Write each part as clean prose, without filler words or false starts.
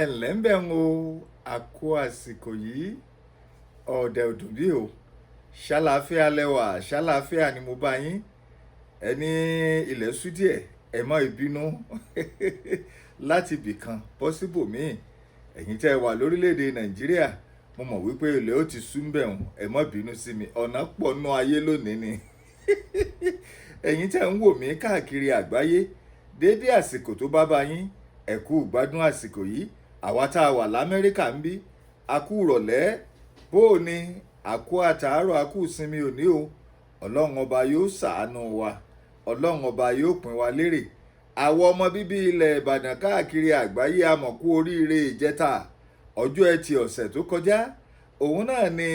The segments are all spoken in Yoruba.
ẹ̀lẹ́ ń bẹ̀ ń o àkó àsìkò yìí ọ̀dẹ̀ òdùn bí o ṣàlàáfíà lẹ́wà ṣàlàáfíà ni mo bá yín ẹni ilẹ̀ ṣú díẹ̀ ẹ má ìbínú láti bìkan pọ́síbò míì ẹ̀yin tẹ́ ẹ wà lórílẹ̀‐èdè nàìjíríà mo mọ̀ wípé ilẹ̀ ó ti sú ń bẹ̀ wọ́n ẹ má bínú sí mi ọ̀nà pọ̀ nú ayé lónìí ni ẹ̀yin tẹ́ ń wò mí káàkiri àgbáyé déédé àsìkò tó bá bá yín ẹ kú gbádùn àsìkò yìí àwa tá a wà lamẹ́ríkà ń bí a kú ìrọ̀lẹ́ bó o ní a kú àtàárọ̀ a kú ìsinmi òní o ọlọ́run ọba yóò ṣàánú wa ọlọ́run ọba yóò pín wa lérè àwọn ọmọ bíbí ilẹ̀ ìbàdàn káàkiri àgbáyé a mọ̀ kú oríire ìjẹta ọjọ́ ẹtì ọ̀sẹ̀ tó kọjá òun náà ni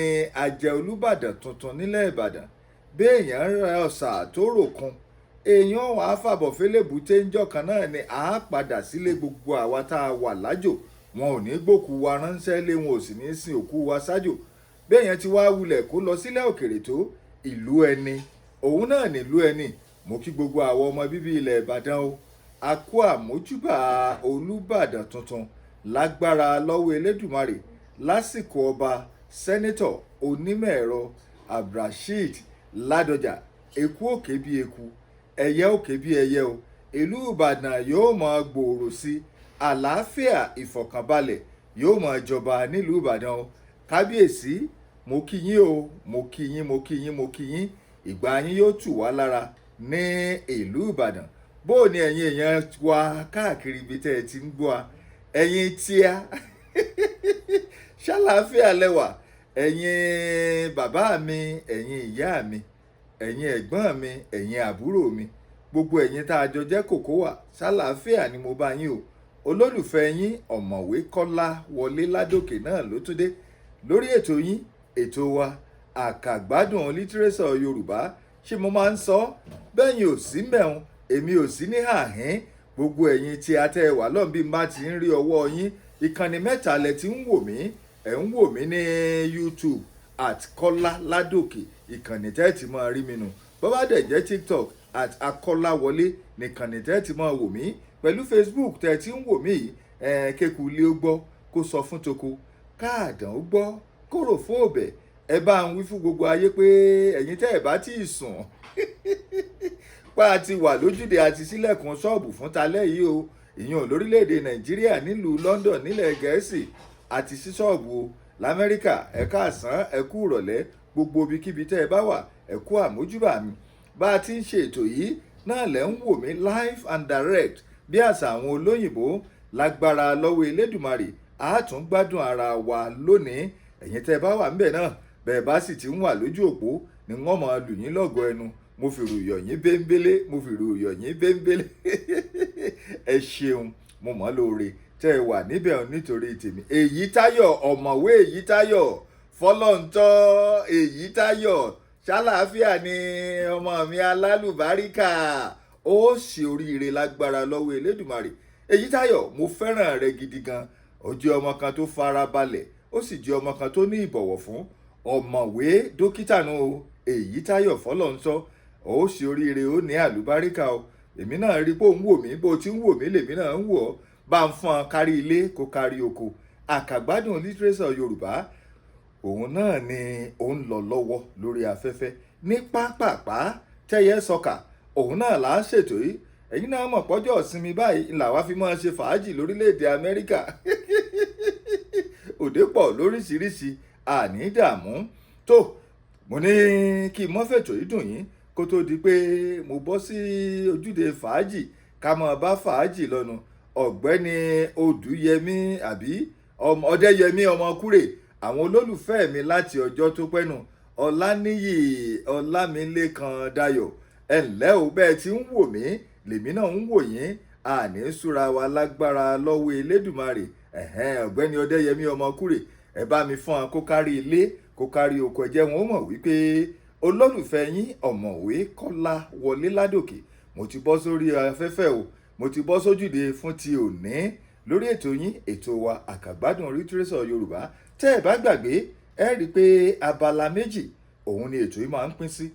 àjẹ olúbàdàn tuntun nílẹ̀ ìbàdàn béèyàn ra ọ̀sà tó ròkun èèyàn wàá fàbọ̀ fẹ́lẹ́bùté ńjọ́ kan náà ni a padà sílé gbogbo àwa tá a wà lájò wọn ò ní gbòkú wa ránṣẹ́ lé wọn ò sì ní sin òkú wa sájò béèyàn ti wá wulẹ̀ kó lọ sílẹ̀ òkèrè tó ìlú ẹni òun náà nílùú ẹni mo kí gbogbo àwọn ọmọ bíbí ilẹ̀ ìbàdàn o a kú àmójúbà olúbàdàn tuntun lágbára lọ́wọ́ elédùmarè lásìkò ọba sẹ́nẹ́tọ̀ onímọ̀ ẹ̀rọ abdulrasheed ládọjà eku òkè bí eku ẹyẹ òkè bí ẹyẹ o ìlú ìbàdàn yóò máa gbòòrò sí àlàáfíà ìfọ̀kànbalẹ̀ yóò máa jọba nílùú ìbàdàn o kábíyèsí mo kí yín o mo kí yín mo kí yín mo kí yín ìgbà yín yóò tù wá lára ní ìlú ìbàdàn bó o ní ẹ̀yin èèyàn wa káàkiri ibi tẹ́ ẹ ti ń gbọ́ wa ẹ̀yin tíá ṣàlàáfíà lẹ́wà ẹ̀yin bàbá mi ẹ̀yin ìyá mi ẹ̀yin ẹ̀gbọ́n mi ẹ̀yin àbúrò mi gbogbo ẹ̀yin tá a jọ jẹ́ kòkówà ṣàlàáfíà ni mo bá yín o olólùfẹ́ yín ọ̀mọ̀wé Kolawole Ladoke náà ló tún dé lórí ètò yín ètò wa àkàgbádùn Litireso Yorùbá ṣé mo máa ń sọ bẹ́yìn ò sí mẹ́un èmi ò sí ní àhín gbogbo ẹ̀yin tí a tẹ́ wà lọ́n bí n bá ti ń rí ọwọ́ yín ìkànnì mẹ́ta lẹ ti ń wò mí ẹ̀ ń wò mí ní YouTube @Kola Ladoke ìkànnì tẹ́ ti máa rí mi nù bó bá dẹ̀ jẹ́ TikTok @Akolawole nìkànnì tẹ́ ti máa wò mí pẹ̀lú Facebook tẹ́ ti ń wò mí kéku ilé ó gbọ́ kó sọ fún toko káàdàn ó gbọ́ kó rò fún òbẹ̀ ẹ bá ń wí fún gbogbo ayé pé ẹ̀yin tẹ́ ẹ̀ bá tí ì sùn pa àti wà lójúde àti sílẹ̀kùn ṣọ́ọ̀bù fún talẹ́ yìí o ìyẹn lórílẹ̀‐èdè Nàìjíríà nílùú London nílẹ̀ Gẹ̀ẹ́sì àti sí ṣọ́ọ̀bù o lamẹ́ríkà ẹ káàsán ẹ kú ìrọ̀lẹ́ gbogbo ibikíbi tẹ́ ẹ bá wà ẹ kú àmójúbà mi bá a ti ń ṣe ètò yìí náà lẹ́ ń wò mí live and direct bí àṣà àwọn olóyìnbó lágbára lọ́wọ́ elédùmarè a tún gbádùn ara wa lónìí ẹ̀yin tẹ́ ẹ bá wà ńbẹ̀ náà bẹ́ẹ̀ bá sì ti ń wà lójú òpó ni wọ́n máa lù yín lọ́gọ ẹnu mo fi ròyọ̀ yín bẹ́ńbélé mo fi ròyọ̀ yín bẹ́ńbélé ẹ ṣeun mo mọ̀ lóore tẹ́ ẹ wà níbẹ̀ nítorí tèmi Èyítáyọ̀ ọ̀mọ̀wé Èyítáyọ̀ fọlọ́ǹtọ́ Èyítáyọ̀ ṣàlàáfíà ni ọmọ mi alálùbáríkà ó sì oríire lágbára lọ́wọ́ elédùmarè Èyítáyọ̀ mo fẹ́ràn rẹ gidi gan ó jẹ́ ọmọ kan tó fara balẹ̀ ó sì jẹ́ ọmọ kan tó ní ìbọ̀wọ̀ fún ọ̀mọ̀wé dókítà nù o Èyítáyọ̀ fọlọ́ǹtọ́ ó sì oríire ó ní àlùbáríkà o èmi náà rí pé òun wò mí bó ti ń wò mí lèmi náà ń wò ọ́ bá ń fún ọ kárí ilé kó kárí oko àkàgbádùn Litireso Yorùbá òun náà ni ó ń lọ lọ́wọ́ lórí afẹ́fẹ́ ní pápápá tẹ́yẹ sọkà òun náà là ń ṣètò yìí ẹ̀yin náà mọ̀ pọ́jọ́ ìsinmi báyìí làwa fi máa ṣe fàájì lórílẹ̀‐èdè Amẹ́ríkà òde pọ̀ lóríṣiríṣi àní dààmú tó mo ní kí n mọ́ fètò yìí dùn yín kó tó di pé mo bọ́ sí ojúde fàájì ká máa bá fàájì lọ́nu ọ̀gbẹ́ni odùyẹmí àbí ọdẹ́yẹmí ọmọkúrè àwọn olólùfẹ́ mi láti ọjọ́ tó pẹ́nu ọláníyì ọlámilékan dayọ̀ ẹ ǹlẹ́ o bẹ́ẹ̀ tí ń wò mí lèmi náà ń wò yín àní súra wa lágbára lọ́wọ́ elédùmarè ọ̀gbẹ́ni ọdẹ́yẹmí ọmọkúrè ẹ bá mi fún ọ kó kárí ilé kó kárí oko ẹ jẹ́ wọn ó mọ̀ wípé olólùfẹ́ yín ọ̀mọ̀wé Kolawole Ladoke mo ti bọ́ sórí afẹ́fẹ́ o mo ti bọ́ sójúde fún ti òní lórí ètò yín ètò wa àkàgbádùn Litireso Yorùbá tẹ́ ẹ bá gbàgbé ẹ rí i pé abala méjì òun ni ètò yìí máa ń pín sí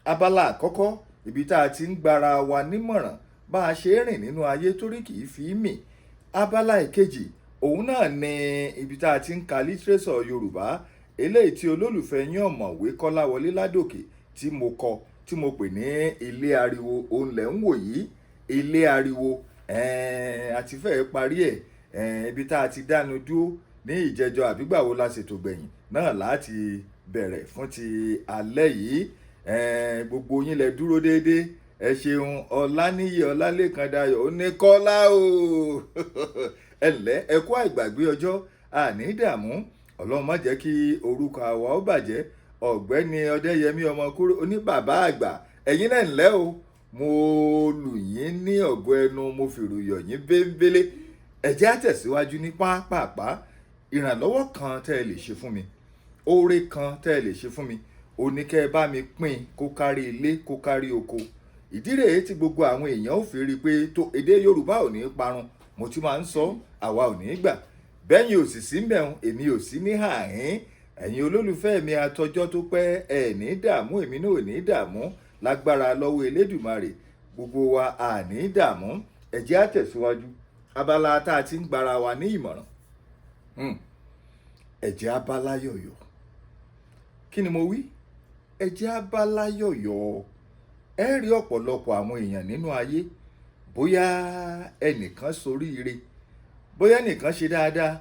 abala àkọ́kọ́ ibi tá a ti ń gbara wa nímọ̀ràn bá a ṣe rìn nínú ayé torí kì í fi mì abala ìkejì òun náà ni ibi tá a ti ń ka Litireso Yorùbá eléyìí tí olólùfẹ́ yín ọ̀mọ̀wé Kolawole Ladoke tí mo kọ tí mo pè ní ilé ariwo. Òun lẹ̀ ń wò yìí, ilé ariwo. Àti fẹ́ẹ́ parí ẹ̀, ibi tá a ti dánu dúró ní ìjẹjọ àbígbàwo la ṣètò gbẹ̀yìn náà láti bẹ̀rẹ̀ fún ti alẹ́ yìí. Gbogbo yín lẹ dúró déédéé, ẹ ṣeun. Ọláníyì Ọlálékan Dayọ̀ ó ní Kọ́lá o ẹ ǹlẹ́, ẹ kú àìgbàgbé ọjọ́, àní ìdààmú. Ọlọ́run má jẹ́ kí orúkọ àwa ó bàjẹ́. Ọ̀gbẹ́ni Ọdẹ́yẹmí Ọmọkúrò ó ní bàbá àgbà, ẹ̀yin náà ǹlẹ́ o, mo lù yín ní ọ̀gọ́ ẹnu, mo fìrù yọ̀ yín béńbélé. Ẹ jẹ́ á tẹ̀síwájú ní pápápá. Ìrànlọ́wọ́ kan tẹ́ ẹ lè ṣe fún mi, oore kan tẹ́ ẹ lè ṣe fún mi, ó ní kẹ́ ẹ bá mi pín kó kárí ilé kó kárí oko. Ìdí rèé tí gbogbo àwọn èèyàn ò fi rí i pé tó èdè Yorùbá ò ní parun. Mo ti máa ń sọ, àwa ò ní gbà. Bẹ́yìn ò sì sí mbẹ̀hún, èmi ò sí ní hàhín. Ẹ̀yin olólùfẹ́ mi àtọjọ́ tó pẹ́, ẹ̀ ní dààmú, èmi náà ò ní dààmú. Lágbára lọ́wọ́ Elédùmarè, gbogbo wa à ní dààmú. Ẹ jẹ́ á tẹ̀síwájú. Abala tá a ti ń gbara wa ní ìmọ̀ràn. Ẹ jẹ́ á bá láyọ̀yọ̀. Kí ni mo wí? Ẹ jẹ́ á bá láyọ̀yọ̀. Ẹ rí ọ̀pọ̀lọpọ̀ àwọn èèyàn nínú ayé. Bóyá ẹnìkan soríire, bóyá ẹnìkan ṣe dáadáa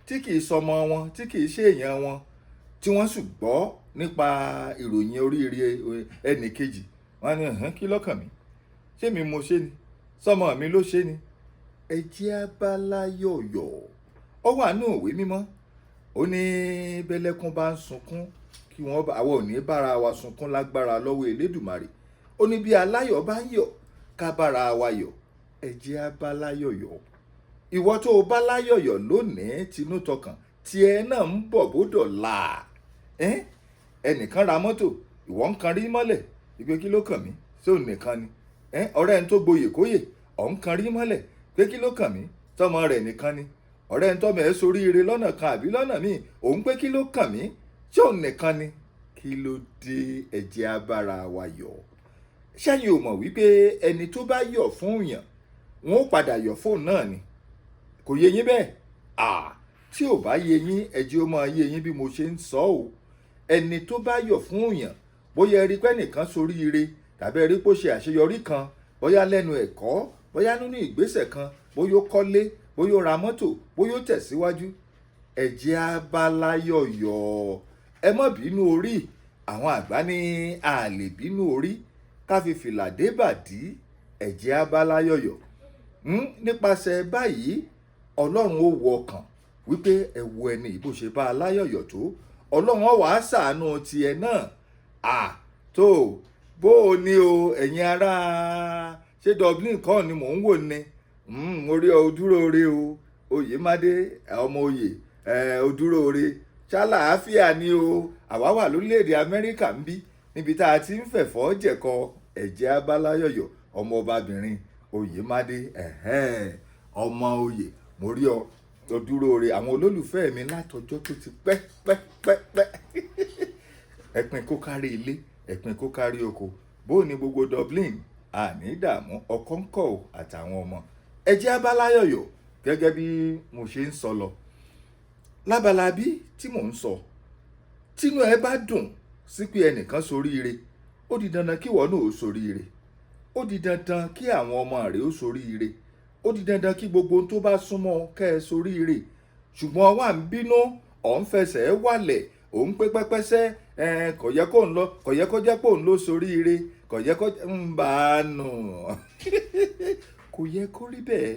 tí kìí sọmọ wọn, tí kìí ṣe èèyàn wọn, tí wọ́n sì gbọ́ nípa ìròyìn oríire ẹnì kejì. Wọ́n ní kí lọ́kàn mi? Ṣé mi mo ṣe ni? Sọmọ mi ló ṣe ni? Ẹ jẹ́ á bá láyọ̀yọ̀. Ó wà nínú ìwé mímọ́. Ó ní bẹ́lẹ́kún bá ń sunkún kí wọ́n bá, àwọn ò ní bára wa sunkún lágbára lọ́wọ́ Elédùmarè. Ó ní bí aláyọ̀ bá ń yọ̀ ká bára wa yọ̀. Ẹ jẹ́ á bá láyọ̀yọ̀. Ìwọ tó o bá láyọ̀yọ̀ lónìí tinú tọkàn, tiẹ̀ náà ń bọ̀ bódọ̀la. Ẹnìkan ra mọ́tò, ìwọ ń kan rí mọ́lẹ̀, ìpè kí ló kàn mí? Ṣé òun nìkan ni? Ọ̀rẹ́ ẹni tó gboyè kóyè, ọ̀ ń kan rí mọ́lẹ̀, pé kí ló kàn mí? Tọmọ rẹ̀ nìkan ni. Ọ̀rẹ́ ẹni tọ́mọ ẹ̀ soríire lọ́nà kan àbí lọ́nà míì, òun pé kí ló kàn mí? Ṣé òun nìkan ni? Kí ló dé? Ẹ jẹ́ á bára wa yọ̀. Ṣẹ́yìn ò mọ̀ wípé ẹni tó bá yọ̀ fún yàn, wọn ó padà yọ̀ fóun náà ni. Kò yé yín bẹ́ẹ̀? Tí ò bá yé yín, ẹ jẹ́ ó máa yé yín bí mo ṣe ń sọ o. Ẹni tó bá yọ̀ fún yàn, bóyá ẹ rí pé ẹnìkan soríire, tàbí ẹ rí pé ó ṣe àṣeyọrí kan, bóyá lẹ́nu ẹ̀kọ́, bóyá nínú ìgbésẹ̀ kan, bóyá ó kọ́lé, bóyá ó ra mọ́tò, bóyá ó tẹ̀síwájú. Ẹ jẹ́ á bá láyọ̀yọ̀. Ẹ má bínú orí. Àwọn àgbà ní a lè bínú orí ká fi fìlà dé bàdí. Ẹ jẹ́ á bá láyọ̀yọ̀. Nípasẹ̀ báyìí, Ọlọ́run ó wọ ọkàn wípé ẹ wo ẹni bó ṣe bá aláyọ̀yọ̀ tó. Ọlọ́run ó wá ṣàánú tiẹ̀ náà. Tó bó o ní o, ẹ̀yin ará ṣé Dublin kọ́ ni mò ń wò ni? Mo rí ọ dúróore o, Oyèmádé ọmọ oyè, ojúróore. Ṣàlàáfíà ni o. Àwa wà lórílẹ̀‐èdè Amẹ́ríkà ń bí, níbi tá a ti ń fẹ̀fọ́ jẹ̀kọ. Ẹ jẹ́ á bá láyọ̀yọ̀. Ọmọ ọbabìnrin Oyèmádé, ọmọ oyè, mo rí ọ ojúróore. Àwọn olólùfẹ́ mi látọjọ́ tó ti pẹ́. Ẹ pín kó kárí ilé, ẹ pín kó kárí oko. Bó ní gbogbo Dublin, àní dààmú ọkọ ń kọ̀ àtàwọn ọmọ. Ẹ jẹ́ á bá láyọ̀yọ̀ gẹ́gẹ́ bí mo ṣe ń sọ lọ. Lábala bí tí mò ń sọ, tínú ẹ bá dùn sí pé ẹnìkan soríire, ó di dandan kí ìwọ náà ó soríire. Ó di dandan kí àwọn ọmọ rẹ̀ ó soríire. Ó di dandan kí gbogbo ohun tó bá súnmọ́ kẹ́ ẹ soríire. Ṣùgbọ́n wà ń bínú, ọ̀ ń fẹsẹ̀ wálẹ̀, ò ń pé pẹ́pẹ́sẹ́, kò yẹ kó ń lọ, kò yẹ kó jẹ́ pé òun ló soríire, kò yẹ kó ń bá a nù. Kò yẹ kó rí bẹ́ẹ̀.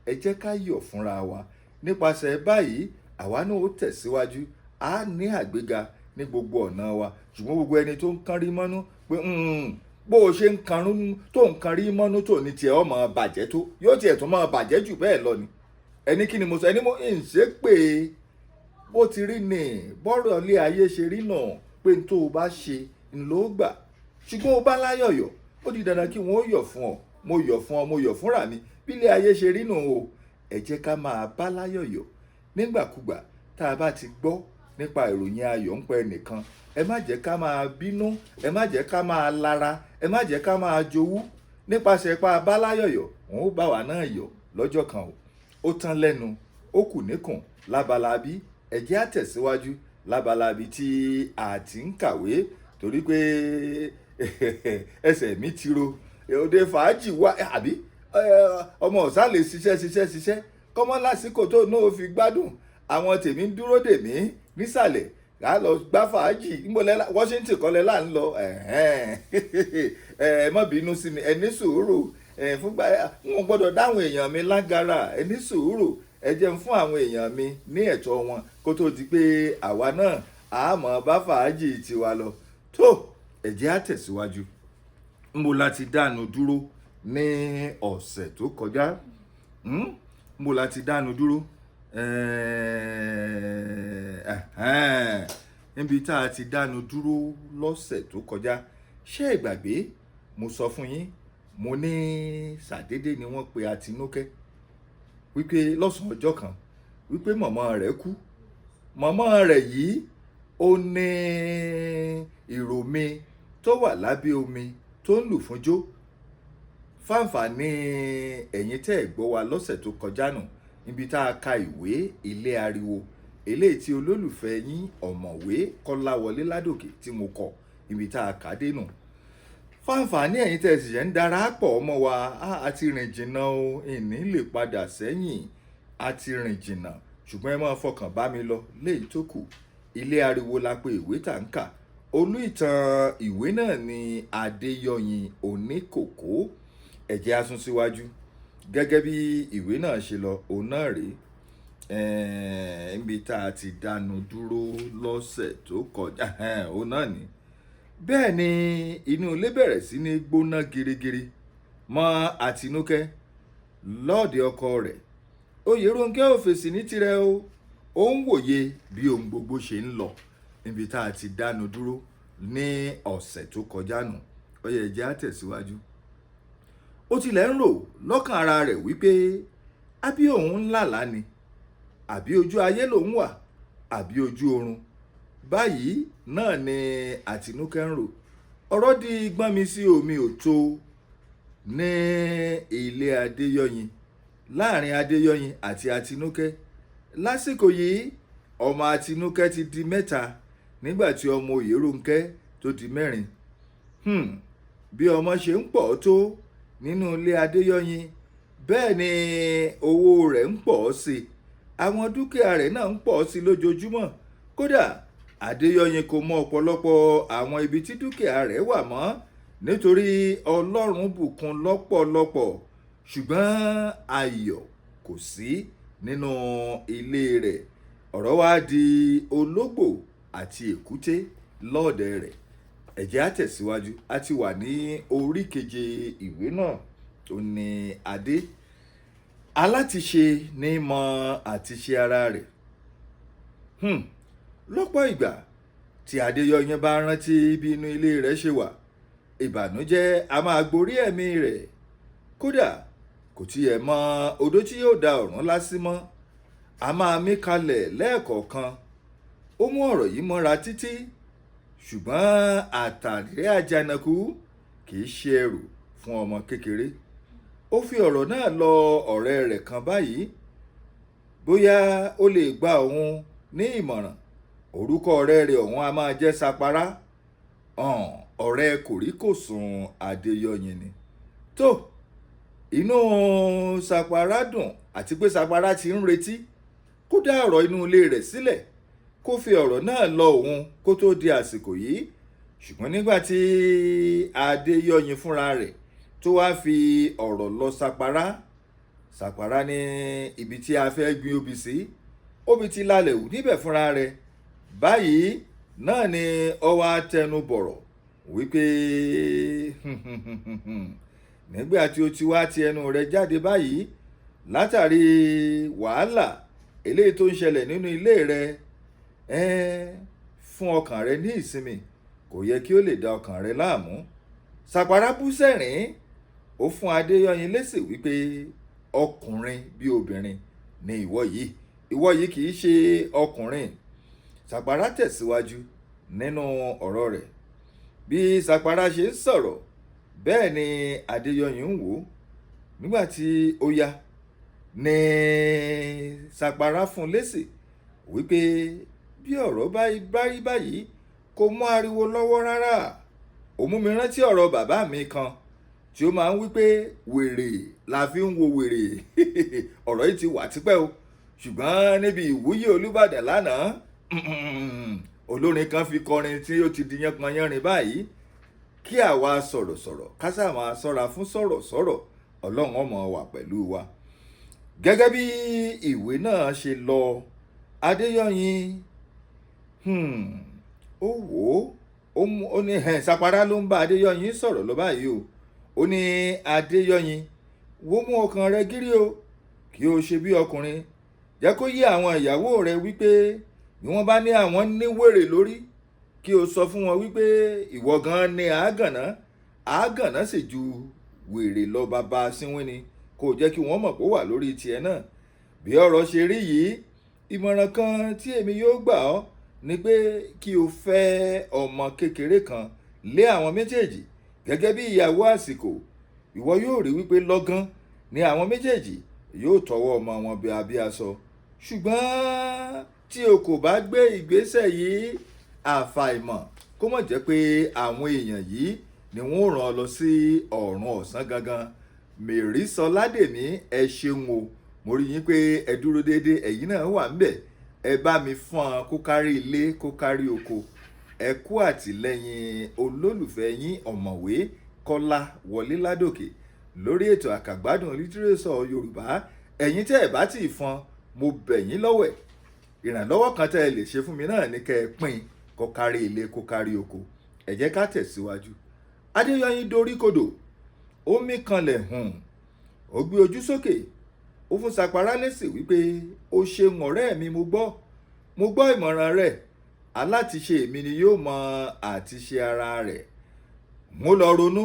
Ẹ jẹ́ ká yọ̀ fúnra wa. Nípasẹ̀ báyìí, àwa náà ó tẹ̀síwájú. A ní àgbéga ní gbogbo ọ̀nà wa. Ṣùgbọ́n gbogbo ẹni tó ń kánrí mọ́nú pé bó o ṣe ń kanrún tó ń kanrí mọ́nú tó ní tiẹ̀ ó máa bàjẹ́ tó, yóò tiẹ̀ tún máa bàjẹ́ jù bẹ́ẹ̀ lọ ni. Ẹni kí ni mo sọ? Ẹni mo ń ṣe pé bó ti rí ni bọ́rọ̀ ilé ayé ṣe rí náà, pé n tó o bá ṣe ń ló gbà. Ṣùgbọ́n o bá láyọ̀yọ̀, ó di dandan kí wọ́n ó yọ̀ fún ọ. Mo yọ̀ fún ọ, mo yọ̀ fúnra mi. Bí ilé ayé ṣe rí nù o. Ẹ jẹ́ ká máa bá láyọ̀yọ̀. Nígbàkúgbà tá a bá ti gbọ́ nípa ìròyìn ayọ̀ ń pẹ́ nìkan, ẹ má jẹ́ ká máa bínú, ẹ má jẹ́ ká máa lara, ẹ má jẹ́ ká máa jowú. Nípasẹ̀ pa bá láyọ̀yọ̀, wọn ó bá wa náà yọ̀ lọ́jọ́ kan o. Ó tán lẹ́nu, ó kù níkùn lábala bí ẹ jẹ́ á tẹ̀síwájú lábala bí tí a ti ń kàwé torí pé ẹsẹ̀ mi ti ro òde fàájì wá àbí ọmọ ọ̀sán lè ṣiṣẹ́ kọ́mọ́ lásìkò tó náà fi gbádùn àwọn tèmi ń dúró dè mí nísàlẹ̀ ká lọ gbá fàájì níbọ̀lẹ́ Washington kọ́lẹ́ là ń lọ ẹ má bínú sí mi ẹ ní sùúrù fúngbà wọn gbọ́dọ̀ dáhùn èèyàn mi lágara ẹ ní sùúrù ẹ jẹ́ ń fún àwọn èèyàn mi ní ẹ̀tọ́ wọn kó tó di pé àwa náà àmọ́ bá fàájì tiwa lọ tó ẹ jẹ́ á tẹ̀síwájú mo láti dánu dúró ní ọ̀sẹ̀ tó kọjá mo láti dánu dúró níbi tá a ti dánu dúró lọ́sẹ̀ tó kọjá ṣé ìgbàgbé mo sọ fún yín mo ní ṣàdédé ni wọ́n pe Àtinúkẹ́ wípé lọ́sàn-án ọjọ́ kan wípé mọ̀mọ́ rẹ̀ kú mọ̀mọ́ rẹ̀ yìí ó ní ìròmí tó wà lábẹ́ omi tó ń lù fúnjó fáǹfààní ẹ̀yin tẹ́ ẹ̀ gbọ́ wa lọ́sẹ̀ tó kọjá nù níbi tá a ka ìwé ilé ariwo eléyìí tí olólùfẹ́ yín ọ̀mọ̀wé Kolawole Ladoke tí mo kọ níbi tá a kà á dé nù fáǹfààní ẹ̀yin tẹ́ ẹ̀ sì ṣe ń darapọ̀ ọmọ wa a ti rìn jìnnà o ìní lè padà sẹ́yìn a ti rìn jìnnà ṣùgbọ́n ẹ máa fọkàn bá mi lọ léyìí tó kù ilé ariwo la pé ìwé tá ń kà olú ìtàn ìwé náà ni Adéyọyìn Oníkòkó ẹ jẹ́ á sún síwájú gẹ́gẹ́ bí ìwé náà ṣe lọ òun náà rèé níbi tá a ti dánu dúró lọ́sẹ̀ tó kọjá òun náà ni bẹ́ẹ̀ ni inú ilé bẹ̀rẹ̀ sí ní gbóná girigiri mọ́ Àtinúkẹ́ lọ́ọ̀dẹ̀ ọkọ rẹ̀ Oyèrónkẹ́ ò fèsì ní tirẹ̀ o ó ń wòye bí ohun gbogbo ṣe ń lọ níbi tá a ti dánu dúró ní ọ̀sẹ̀ tó kọjá nù ó yẹ jẹ́ á tẹ̀síwájú ó tilẹ̀ ń rò lọ́kàn ara rẹ̀ wípé àbí òun ń lálàá ni àbí ojú ayé lòun wà àbí ojú oorun báyìí náà ni Àtinúkẹ́ ń rò ọ̀rọ̀ di gbọ́n mi sí omi ò tó ní ilé Adéyọyìn láàrin Adéyọyìn àti Àtinúkẹ́ lásìkò yìí ọmọ Àtinúkẹ́ ti di mẹ́ta nígbà tí ọmọ Oyèrónkẹ́ tó di mẹ́rin bí ọmọ ṣe ń pọ̀ tó nínú ilé Adéyọyìn bẹ́ẹ̀ ni owó rẹ̀ ń pọ̀ sí i àwọn dúkìá rẹ̀ náà ń pọ̀ sí i lójoojúmọ́ kódà Adéyọyìn kò mọ ọ̀pọ̀lọpọ̀ àwọn ibi tí dúkìá rẹ̀ wà mọ́ nítorí Ọlọ́run bùkún lọ́pọ̀lọpọ̀ ṣùgbọ́n ayọ̀ kò sí nínú ilé rẹ̀ ọ̀rọ̀ wá di ológbò àti èkúté lọ́ọ̀dẹ̀ rẹ̀ ẹ jẹ́ á tẹ̀síwájú a ti wà ní orí keje ìwé náà tó ní adé alátiṣe ní mọ àtiṣe ara rẹ̀ lọ́pọ̀ ìgbà tí Adéyọyìn bá rántí bí inú ilé rẹ̀ ṣe wà ìbànújẹ́ a máa gborí ẹ̀mí rẹ̀ kódà kò tiẹ̀ mọ odó tí yóò da ọ̀run lásì mọ́ a máa mí kalẹ̀ lẹ́ẹ̀kọ̀ọ̀kan ó mú ọ̀rọ̀ yìí mọ́ra títí ṣùgbọ́n àtàrí àjànàkú kì í ṣe ẹrù fún ọmọ kékeré ó fi ọ̀rọ̀ náà lọ ọ̀rẹ́ rẹ̀ kan báyìí bóyá ó lè gba òun ní ìmọ̀ràn orúkọ ọ̀rẹ́ rẹ̀ ọ̀hún a máa jẹ́ Sapara ọ̀rẹ́ kòríkòsùn Adéyọyìn ni tó inú Sapara dùn àti pé Sapara ti ń retí kó dá ọ̀rọ̀ inú ilé rẹ̀ sílẹ̀ kó fi ọ̀rọ̀ náà lọ òun kó tó di àsìkò yìí ṣùgbọ́n nígbà tí Adéyọyìn fúnra rẹ̀ tó wá fi ọ̀rọ̀ lọ Sapara ní ibi tí a fẹ́ gbin obì sí obì ti lálẹ́ wù níbẹ̀ fúnra rẹ̀ báyìí náà ni ó wá tẹnu bọ̀rọ̀ wípé nígbà tí ó ti wá ti ẹnu rẹ̀ jáde báyìí látàrí wàhálà eléyìí tó ń ṣẹlẹ̀ nínú ilé rẹ̀ fún ọkàn rẹ̀ ní ìsinmi kò yẹ kí ó lè da ọkàn rẹ̀ láàmú Sapara bú sẹ́rìn ó fún Adéyọyìn lésì wípé ọkùnrin bí obìnrin ni ìwọ yìí kì í ṣe ọkùnrin Sapara tẹ̀síwájú nínú ọ̀rọ̀ rẹ̀ bí Sapara ṣe ń sọ̀rọ̀ bẹ́ẹ̀ ni Adéyọyìn ń wò nígbà tí ó yá ní Sàpárá fún lésì wípé bí ọ̀rọ̀ bá rí báyìí kò mú ariwo lọ́wọ́ rárá. Ó mú mi rántí ọ̀rọ̀ bàbá mi kan tí ó máa ń wípé wèrè la fi ń wo wèrè. Ọ̀rọ̀ yìí ti wà tipẹ́ o, ṣùgbọ́n níbi ìwúyè Olúbàdàn lánàá olórin kan fi kọrin tí ó ti di yánpọnyánrin báyìí. Kí àwa sọ̀rọ̀sọ̀rọ̀ ká sáà máa ṣọ́ra fún sọ̀rọ̀sọ̀rọ̀, Ọlọ́run ó máa wà pẹ̀lú wa. Gẹ́gẹ́ bí ìwé náà ṣe lọ, Adéyọ̀yìn ó wò ó ní Sàpárá ló ń bá Adéyọ̀yìn sọ̀rọ̀ lọ báyìí o. Ó ní Adéyọ̀yìn wó mú ọkàn rẹ gírí o, kí o ṣe bí ọkùnrin. Jẹ́ kó yé àwọn ìyàwó rẹ wípé bí wọ́n bá ní àwọn ní wèrè lórí, kí o sọ fún wọn wípé ìwọ gan ni àágànná sì ju wèrè lọ, bàbá síwín ni. Kò jẹ́ kí wọ́n mọ̀ pé ó wà lórí tiẹ̀ náà. Bí ọ̀rọ̀ ṣe rí yìí, ìmọ̀ràn kan tí èmi yóò gbà ọ́ ni pé kí o fẹ́ ọmọ kékeré kan lé àwọn méjèèjì gẹ́gẹ́ bí ìyàwó àsìkò. Ìwọ yóò rí wípé lọ́gán ni àwọn méjèèjì yóò tọwọ́ ọmọ wọn bí abí aṣọ. Ṣùgbọ́n tí o kò bá gbé ìgbésẹ̀ yìí, àfàìmọ̀ kó mọ̀ jẹ́ pé àwọn èèyàn yìí ni wọ́n rán ọ lọ sí ọ̀run ọ̀sán gangan. Mèrísọládèmí, ẹ ṣeun o, mo rí yín pé ẹ dúró déédéé, ẹ̀yin náà wà ńbẹ̀. Ẹ bá mi fọ́n kó kárí ilé kó kárí oko. Ẹ kú àtìlẹ́yìn olólùfẹ́ yín Ọ̀mọ̀wé Kolawole Ladoke lórí ètò Akagbadun Litireso Yorùbá. Ẹ̀yin tẹ́ ẹ bá ti fọ́n, mo bẹ̀ yín lọ́wẹ̀. Ìrànlọ́wọ́ kan tẹ́ ẹ lè ṣe fún mi náà ni kẹ́ ẹ pín kó kárí ilé kó kárí oko. Ẹ jẹ́ ká tẹ̀síwájú. Adéyọ̀yìn dorí kodò, ó mí kanlẹ̀ ó gbé ojú sókè, ó fún Sàpárá lésì wípé ó ṣeun ọ̀rẹ́ mi, mo gbọ́ ìmọ̀ràn rẹ̀. Alátiṣe mi ni yóò mọ àtiṣe ara rẹ̀. Mo lọ ronú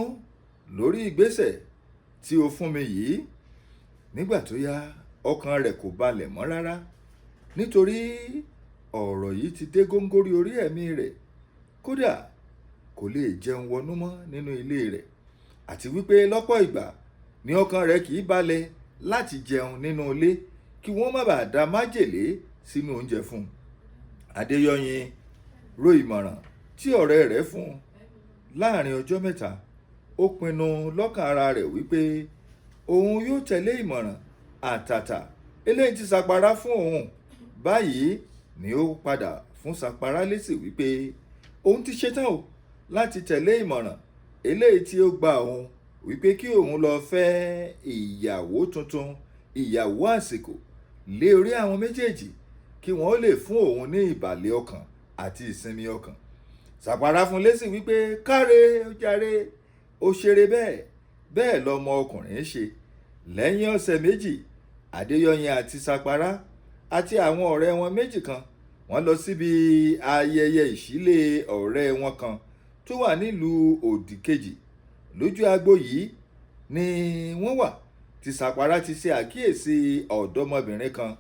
lórí ìgbésẹ̀ tí o fún mi yìí. Nígbà tó yá, ọkàn rẹ̀ kò balẹ̀ mọ́ rárá, nítorí ọ̀rọ̀ yìí ti dé góńgóri orí ẹ̀mí rẹ̀. Kódà kò lè jẹun wọnú mọ́ nínú ilé rẹ̀, àti wípé lọ́pọ̀ ìgbà ni ọkàn rẹ̀ kì í balẹ̀ láti jẹun nínú ilé kí wọ́n má bàa da májèlé sínú oúnjẹ fún un. Adéyọ̀yìn ro ìmọ̀ràn tí ọ̀rẹ́ rẹ̀ fún un. Láàrin ọjọ́ mẹ́ta, ó pinnu lọ́kàn ara rẹ̀ wípé òun yóò tẹ̀lé ìmọ̀ràn àtàtà eléyìí tí Sàpárá fún òun. Báyìí ni ó padà fún Sàpárá lésì wípé òun ti ṣetán o láti tẹ̀lé ìmọ̀ràn eléyìí tí ó gba òun wípé kí òun lọ fẹ́ ìyàwó tuntun, ìyàwó àsìkò lé orí àwọn méjèèjì kí wọ́n lè fún òun ní ìbàlẹ̀ ọkàn àti ìsinmi ọkàn. Sàpárá fún lésì wípé káre ó jàre, ó ṣeré bẹ́ẹ̀ lọmọ ọkùnrin ṣe. Lẹ́yìn ọ̀sẹ̀ méjì, Adéyọ̀yìn àti Sàpárá àti àwọn ọ̀rẹ́ wọn méjì kan wọ́n lọ síbi ayẹyẹ ìṣílé ọ̀rẹ́ wọn kan tó wà nílùú òdìkejì. Lójú agbo yìí ni wọ́n wà tí Sàpárá ti ṣe àkíyèsí ọ̀dọ́mọbìnrin kan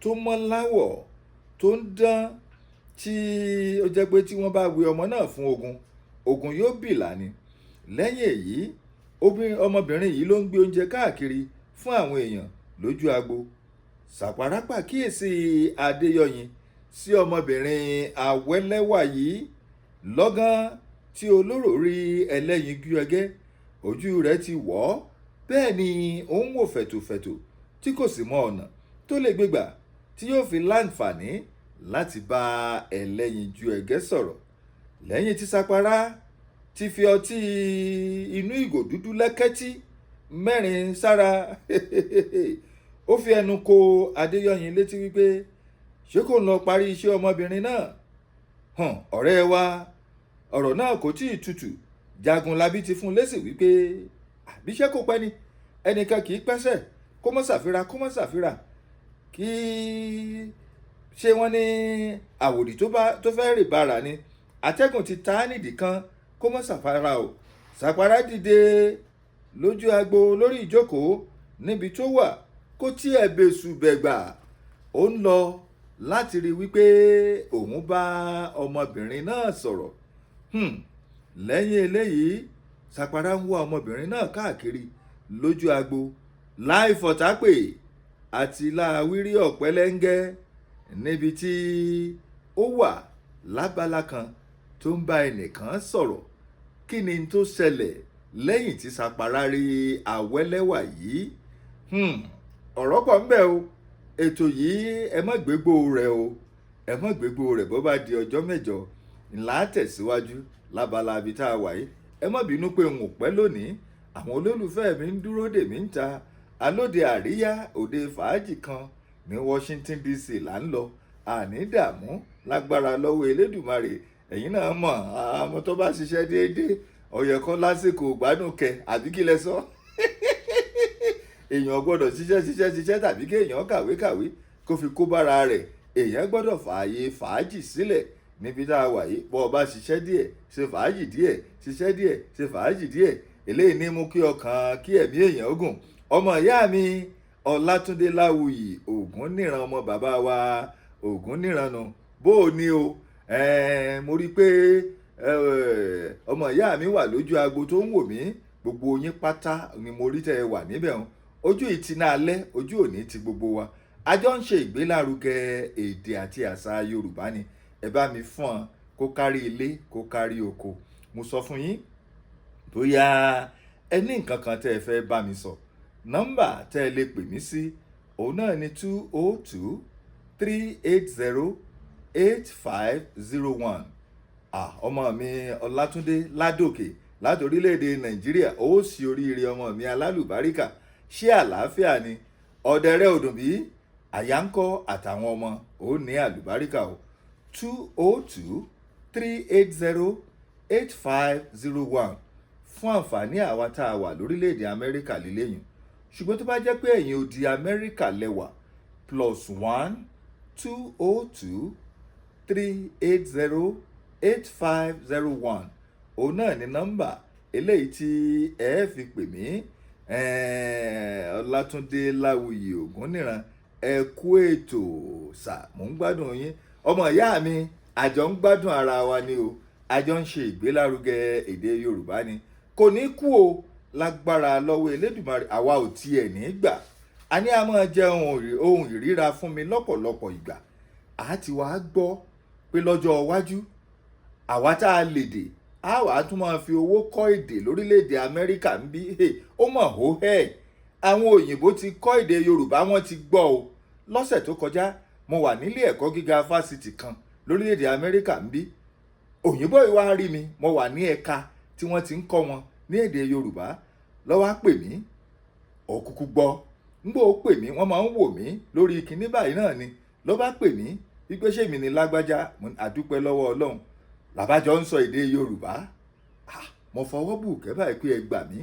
tó mọ́ láwọ̀ tó ń dán, tí ó jẹ́ pé tí wọ́n bá wé ọmọ náà fún ogun yóò bìlà ni. Lẹ́yìn èyí, ọmọbìnrin yìí ló ń gbé oúnjẹ káàkiri fún àwọn èèyàn lójú agbo. Sàpárá pàkíyèsí Adéyọ̀yìn sí ọmọbìnrin àwẹ́lẹ́wà yìí. Lọ́gán tí olóró rí ẹlẹ́yinjú ẹgẹ́, ojú rẹ̀ ti wọ̀ ọ́, bẹ́ẹ̀ ni ó ń wò fẹ̀tòfẹ̀tò tí kò sì mọ ọ̀nà tó lè gbégbà tí yóò fi láǹfààní láti bá ẹlẹ́yinjú ẹgẹ́ sọ̀rọ̀. Lẹ́yìn tí Sàpárá ti fi ọtí inú ìgò dúdú lẹ́kẹ́tí mẹ́rin sára, ó fi ẹnu ko Adéyọ̀yìn létí wípé ṣé kò ń lọ parí iṣẹ́ ọmọbìnrin náà? Ọ̀rẹ́ wa, ọ̀rọ̀ náà kò tí ì tutù. Jagunlabi ti fún lésì wípé àbíṣẹ́ kò pẹ́ ni, ẹnìkan kì í pẹ́sẹ̀ kó mọ́ ṣàfira kí ṣé wọ́n ní àwòdì tó fẹ́ rè bára ni, atẹ́gùn ti ta á nídìí kan kó mọ́ ṣàfara o. Sàpárá dìde lójú agbo lórí ìjókòó níbi tó wà, kó tí ẹ̀ bẹ̀sù bẹ̀gbà. Ó ń lọ láti rí wípé òun bá ọmọbìnrin náà sọ̀rọ̀. Lẹ́yìn eléyìí, Sàpárá ń wá ọmọbìnrin náà káàkiri lójú agbo láì fọ̀tápè. àti láwírí ọ̀pẹ́lẹ́ngẹ́ níbi tí ó wà lábala kan tó ń bá ẹnìkan sọ̀rọ̀. Kí ni tó ṣẹlẹ̀ lẹ́yìn tí Sapara rí Awẹ́lẹ́wà yìí? Ọ̀rọ̀ pọ̀ ń bẹ o. Ètò yìí ẹ má gbégbó rẹ̀ o. Ẹ má gbégbó rẹ̀ bó bá di ọjọ́ mẹ́jọ ńlá tẹ̀síwájú lábala ibi tá a wà yìí. Ẹ má bínú pé n ò pẹ́ lónìí. Àwọn olólùfẹ́ mi ń dúró dè mí ń ta. Alóde àríyá òde fàájì kan ní Washington DC là ń lọ. Àní dààmú lágbára lọ́wọ́ Elédùmarè. Ẹ̀yin náà mọ̀ àwọn tó bá ṣiṣẹ́ déédéé ó yẹ kó lásìkò gbádùn kẹ àbí kí lẹ sọ. Èèyàn gbọ́dọ̀ ṣiṣẹ́ tàbí kí èèyàn kàwé kó fi kó bára rẹ̀. Èèyàn gbọ́dọ̀ fààyè fàájì sílẹ̀ níbi tá a wà yìí. Bọ́ ọ bá ṣiṣẹ́ díẹ̀ ṣe fàájì díẹ̀, ṣiṣẹ́ díẹ̀ ṣe fàájì díẹ̀. Eléyìí ní mú kí ọkàn kí ẹ̀mí èèyàn gùn. Ọmọ ìyá mi Ọlátúndé Láwuyì Ògúnníran ọmọ bàbá wa Ògúnníran nu bó o ní o. Mo rí i pé ọmọ ìyá mi wà lójú aago tó ń wò mí. Gbogbo yín pátá ni mo rí tẹ́ ẹ wà níbẹ̀ hàn. Ojú ìtìná alẹ́ ojú òní ti gbogbo wa. A jọ ń ṣe ìgbélárugẹ èdè àti àṣà Yorùbá ni. Ẹ bá mi fọ́n kó kárí ilé kó kárí oko. Mo sọ fún yín bóyá ẹ ní nǹkan kan tẹ́ ẹ fẹ́ bá mi sọ. Nọ́mbà tẹ́ ẹ lè pè mí sí òun náà ni 202-380-8501. Ọmọ mi Ọlátúndé Ládòkè láti orílẹ̀-èdè Nàìjíríà. Ó sì oríire ọmọ mi alálùbáríkà. Ṣé àlàáfíà ni? Ọ̀dẹ̀rẹ̀ òdùn bí àyáńkọ́ àtàwọn ọmọ ó ní àlùbáríkà o. 202-380-8501 fún àǹfààní àwa tá a wà lórílẹ̀-èdè Amẹ́ríkà líléyìn. Ṣùgbọ́n tó bá jẹ́ pé ẹ̀yin odi Amẹ́ríkà lẹ́wà +1-202-380-8501 òun náà ni nọ́mbà eléyìí tí ẹ fi pè mí. Ọlátúndé Láwuyì Ògúnníran ẹ kú ètò sà mò ń gbádùn yín. Ọmọ ìyá mi àjọ ń gbádùn ara wa ni o. Àjọ ń ṣe ìgbélárugẹ èdè Yorùbá ni. Kò ní kú o lágbára lọ́wọ́ Elédùmarè. Àwa ò tiẹ̀ ní gbà. A ní a máa jẹ ohun ìríra fún mi lọ́pọ̀lọpọ̀ ìgbà. A ti wá gbọ́ pé lọ́jọ́ iwájú àwa tá a lè dè a wà á tún máa fi owó kọ́ èdè lórílẹ̀‐èdè Amẹ́ríkà ń bí. Ó mọ̀ hó àwọn òyìnbó ti kọ́ èdè Yorùbá wọ́n ti gbọ́ o. Lọ́sẹ̀ tó kọjá mo wà nílé ẹ̀kọ́ gíga fásitì kan lórílẹ̀‐èdè Amẹ́ríkà ń bí. Òyìnbó yìí wá rí mi mo wà ní ẹ̀ka tí wọ́n ti ń kọ́ wọn ní èdè Yorùbá. Ló wá pè mí òkùnkùn gbọ́. Ńgbò ó pè mí wọ́n máa ń wò mí lórí kinní báyìí náà ni. Ló bá pè mí wípé ṣé mi ni lágbájá. Àdúpẹ́ lọ́wọ́ Ọlọ́run làbájọ ń sọ èdè Yorùbá. Mo fọwọ́ bù kẹ́bà pé ẹ gbà mí.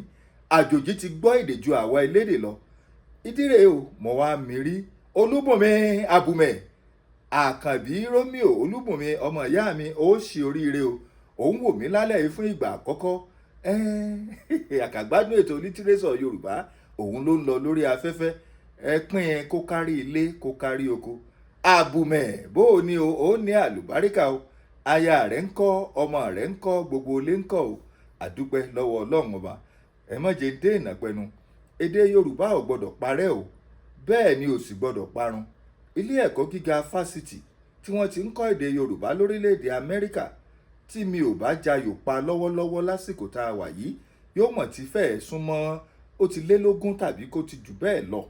Àjòjì ti gbọ́ èdè ju àwa elédè lọ. Ìdírè o mo wá mi rí Olúbùnmi Abùmẹ̀ Àkànbí Rómíò Olúbùnmi ọmọ ìyá mi ó ṣe oríire o. Òun wò mí lálẹ́ yìí fún ìgbà àkọ́kọ́. Àkàgbádùn ètò Litireso Yorùbá òun ló ń lọ lórí afẹ́fẹ́. Ẹ pín kó kárí ilé kó kárí oko. Abùmẹ̀ bó o ní o ó ní àlùbáríkà o. Aya rẹ̀ ń kọ́ ọmọ rẹ̀ ń kọ́ gbogbo ilé ń kọ́ o. Àdúpẹ́ lọ́wọ́ Ọlọ́run ọba. Ẹ má jẹ́ dé ìnàpẹnu. Èdè Yorùbá ò gbọ́dọ̀ parẹ́ o. Bẹ́ẹ̀ ni ò sì gbọ́dọ̀ parun. Ilé ẹ̀kọ́ gíga fásitì tí wọ́n ti ń kọ́ èdè Yorùbá lórílẹ̀‐èdè Amẹ́ríkà tí mi ò bá jayò pa lọ́wọ́lọ́wọ́ lásìkò tá a wà yìí yóò mọ̀ tí fẹ́ẹ̀ súnmọ́ ó ti lé lógún tàbí kó ti jù bẹ́ẹ̀ lọ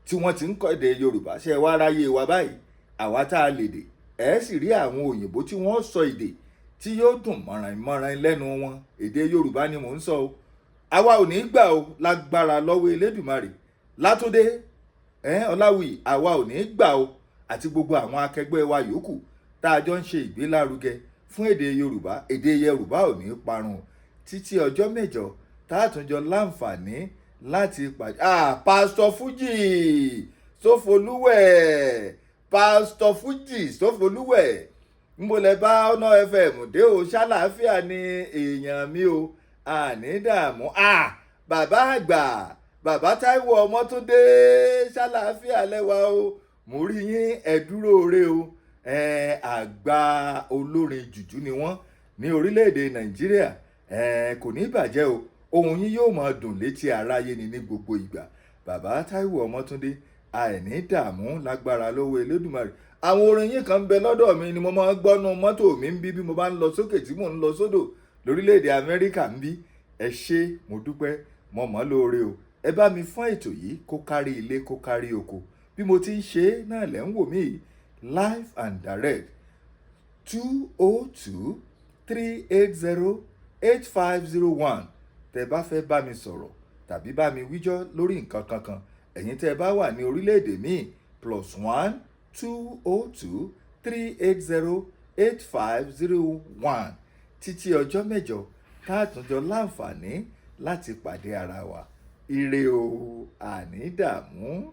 tí wọ́n ti ń kọ́ èdè Yorùbá. Ṣé ẹ wá ráyè wa báyìí àwa tá a lè dè ẹ sì rí àwọn òyìnbó tí wọ́n sọ èdè tí yóò dùn mọ̀ràn lẹ́nu wọn. Èdè Yorùbá ni mò ń sọ o. Àwa ò ní gbà o lágbára lọ́wọ́ Elédùmarè. Látúndé Ọláwuyì àwa ò ní gbà o àti gbogbo àwọn akẹgbẹ́ wa yòókù tá a jọ ń ṣe ìgbélárugẹ fún èdè Yorùbá. Èdè Yorùbá ò ní parun títí ọjọ́ mẹ́jọ tá a tún jọ láǹfààní láti pàdé. Pásítọ̀ Fújì Sófolúwẹ̀ Pásítọ̀ Fújì Sófolúwẹ̀ ń bolẹ̀ bá ọ̀nà FM dé o. Ṣàlàáfíà ni èèyàn mi o. Àní dààmú. Bàbá àgbà bàbá Táíwò Ọmọ́túndé ṣàlàáfíà lẹ́wà o. Mo rí yín ẹ dúró re o. Àgbà olórin jùjú ni wọ́n ní orílẹ̀-èdè Nàìjíríà. Kò ní bàjẹ́ o. Ohùn yín yóò máa dùn létí aráyé ni ní gbogbo ìgbà. Bàbá Táíwò Ọmọ́túndé àìní dààmú lágbára lọ́wọ́ Elédùmarè. Àwọn orin yín kan ń bẹ lọ́dọ̀ mi ni mo máa ń gbọ́nu mọ́tò mi ń bí mo bá ń lọ sókè tí mò ń lọ sódò lórílẹ̀‐èdè Amẹ́ríkà ń bí. Ẹ ṣé mo dúpẹ́ mo mọ̀ lóore o. Ẹ bá mi fọ́n ètò yìí kó kárí ilé kó kárí oko. Bí mo ti ń ṣe é náà lẹ́ ń wò mí yìí live and direct 202-380-8501. Tẹ́ bá fẹ́ bá mi sọ̀rọ̀ tàbí bá mi wíjọ́ lórí nǹkan kankan, ẹ̀yin tẹ́ bá wà ní orílẹ̀-èdè míì +1-202-380-8501. Títí ọjọ́ mẹ́jọ tá a tún jọ láǹfààní láti pàdé ara wa. Ire o, àní dààmú.